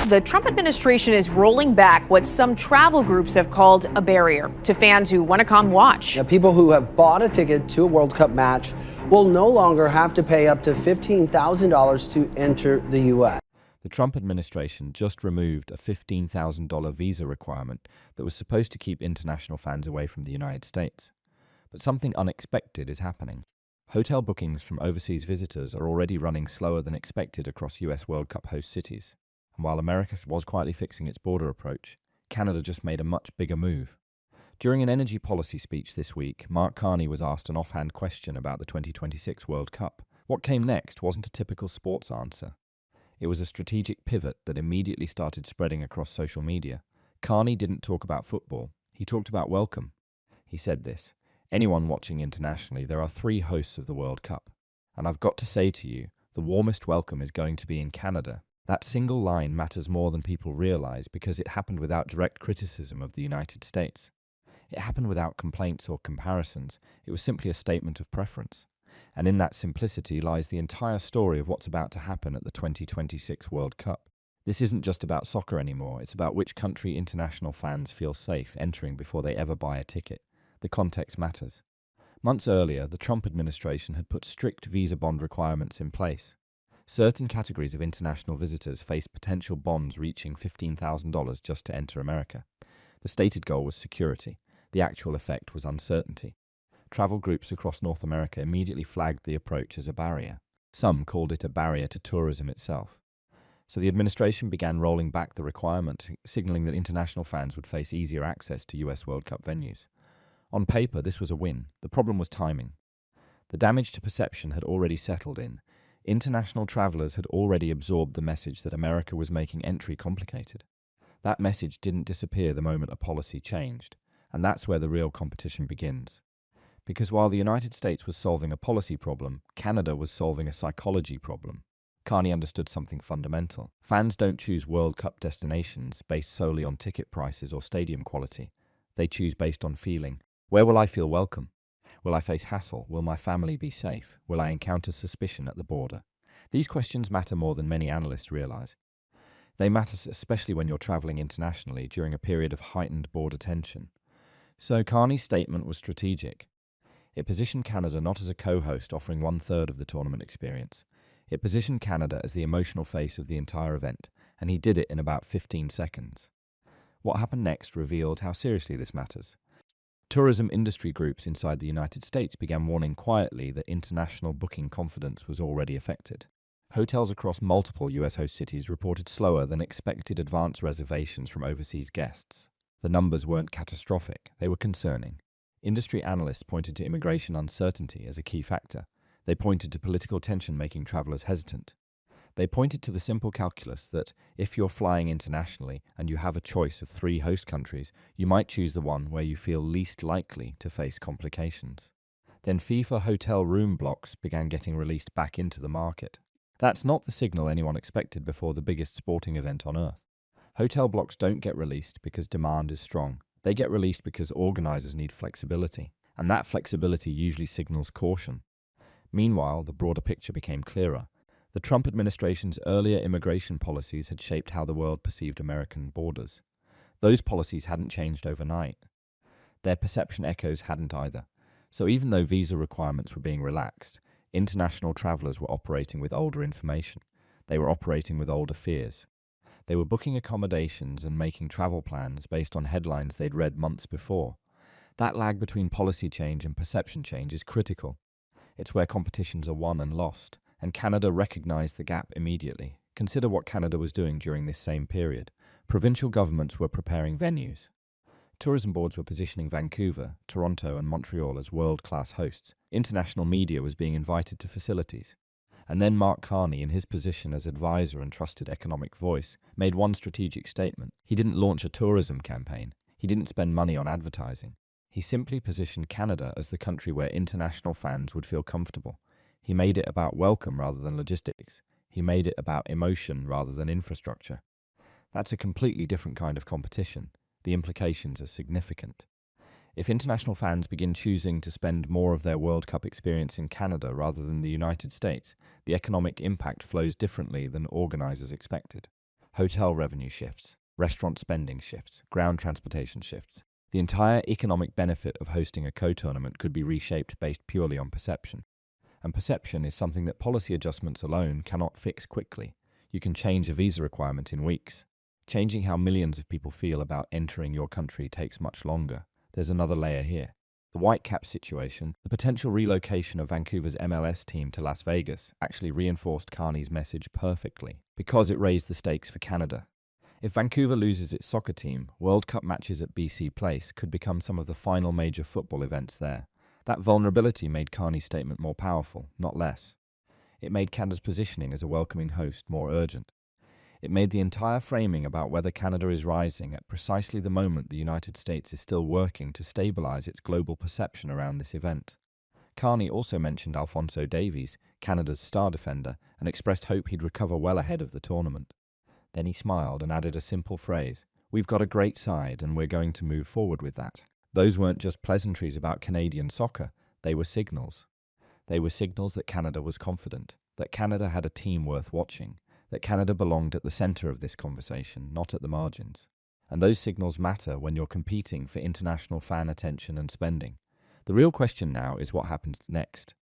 The Trump administration is rolling back what some travel groups have called a barrier to fans who want to come watch. Now, people who have bought a ticket to a World Cup match will no longer have to pay up to $15,000 to enter the U.S. The Trump administration just removed a $15,000 visa requirement that was supposed to keep international fans away from the United States. But something unexpected is happening. Hotel bookings from overseas visitors are already running slower than expected across US World Cup host cities. And while America was quietly fixing its border approach, Canada just made a much bigger move. During an energy policy speech this week, Mark Carney was asked an offhand question about the 2026 World Cup. What came next wasn't a typical sports answer. It was a strategic pivot that immediately started spreading across social media. Carney didn't talk about football. He talked about welcome. He said this: "Anyone watching internationally, there are 3 hosts of the World Cup. And I've got to say to you, the warmest welcome is going to be in Canada." That single line matters more than people realize because it happened without direct criticism of the United States. It happened without complaints or comparisons. It was simply a statement of preference. And in that simplicity lies the entire story of what's about to happen at the 2026 World Cup. This isn't just about soccer anymore. It's about which country international fans feel safe entering before they ever buy a ticket. The context matters. Months earlier, the Trump administration had put strict visa bond requirements in place. Certain categories of international visitors faced potential bonds reaching $15,000 just to enter America. The stated goal was security. The actual effect was uncertainty. Travel groups across North America immediately flagged the approach as a barrier. Some called it a barrier to tourism itself. So the administration began rolling back the requirement, signaling that international fans would face easier access to US World Cup venues. On paper, this was a win. The problem was timing. The damage to perception had already settled in. International travelers had already absorbed the message that America was making entry complicated. That message didn't disappear the moment a policy changed, and that's where the real competition begins. Because while the United States was solving a policy problem, Canada was solving a psychology problem. Carney understood something fundamental. Fans don't choose World Cup destinations based solely on ticket prices or stadium quality. They choose based on feeling. Where will I feel welcome? Will I face hassle? Will my family be safe? Will I encounter suspicion at the border? These questions matter more than many analysts realize. They matter especially when you're traveling internationally during a period of heightened border tension. So Carney's statement was strategic. It positioned Canada not as a co-host offering 1/3 of the tournament experience. It positioned Canada as the emotional face of the entire event, and he did it in about 15 seconds. What happened next revealed how seriously this matters. Tourism industry groups inside the United States began warning quietly that international booking confidence was already affected. Hotels across multiple US host cities reported slower than expected advance reservations from overseas guests. The numbers weren't catastrophic, they were concerning. Industry analysts pointed to immigration uncertainty as a key factor. They pointed to political tension making travelers hesitant. They pointed to the simple calculus that if you're flying internationally and you have a choice of 3 host countries, you might choose the one where you feel least likely to face complications. Then FIFA hotel room blocks began getting released back into the market. That's not the signal anyone expected before the biggest sporting event on Earth. Hotel blocks don't get released because demand is strong. They get released because organizers need flexibility, and that flexibility usually signals caution. Meanwhile, the broader picture became clearer. The Trump administration's earlier immigration policies had shaped how the world perceived American borders. Those policies hadn't changed overnight. Their perception echoes hadn't either. So even though visa requirements were being relaxed, international travelers were operating with older information. They were operating with older fears. They were booking accommodations and making travel plans based on headlines they'd read months before. That lag between policy change and perception change is critical. It's where competitions are won and lost, and Canada recognized the gap immediately. Consider what Canada was doing during this same period. Provincial governments were preparing venues. Tourism boards were positioning Vancouver, Toronto, and Montreal as world-class hosts. International media was being invited to facilities. And then Mark Carney, in his position as advisor and trusted economic voice, made one strategic statement. He didn't launch a tourism campaign. He didn't spend money on advertising. He simply positioned Canada as the country where international fans would feel comfortable. He made it about welcome rather than logistics. He made it about emotion rather than infrastructure. That's a completely different kind of competition. The implications are significant. If international fans begin choosing to spend more of their World Cup experience in Canada rather than the United States, the economic impact flows differently than organizers expected. Hotel revenue shifts, restaurant spending shifts, ground transportation shifts. The entire economic benefit of hosting a co-tournament could be reshaped based purely on perception. And perception is something that policy adjustments alone cannot fix quickly. You can change a visa requirement in weeks. Changing how millions of people feel about entering your country takes much longer. There's another layer here. The Whitecap situation, the potential relocation of Vancouver's MLS team to Las Vegas, actually reinforced Carney's message perfectly, because it raised the stakes for Canada. If Vancouver loses its soccer team, World Cup matches at BC Place could become some of the final major football events there. That vulnerability made Carney's statement more powerful, not less. It made Canada's positioning as a welcoming host more urgent. It made the entire framing about whether Canada is rising at precisely the moment the United States is still working to stabilize its global perception around this event. Carney also mentioned Alphonso Davies, Canada's star defender, and expressed hope he'd recover well ahead of the tournament. Then he smiled and added a simple phrase, "We've got a great side and we're going to move forward with that." Those weren't just pleasantries about Canadian soccer, they were signals. They were signals that Canada was confident, that Canada had a team worth watching, that Canada belonged at the centre of this conversation, not at the margins. And those signals matter when you're competing for international fan attention and spending. The real question now is what happens next.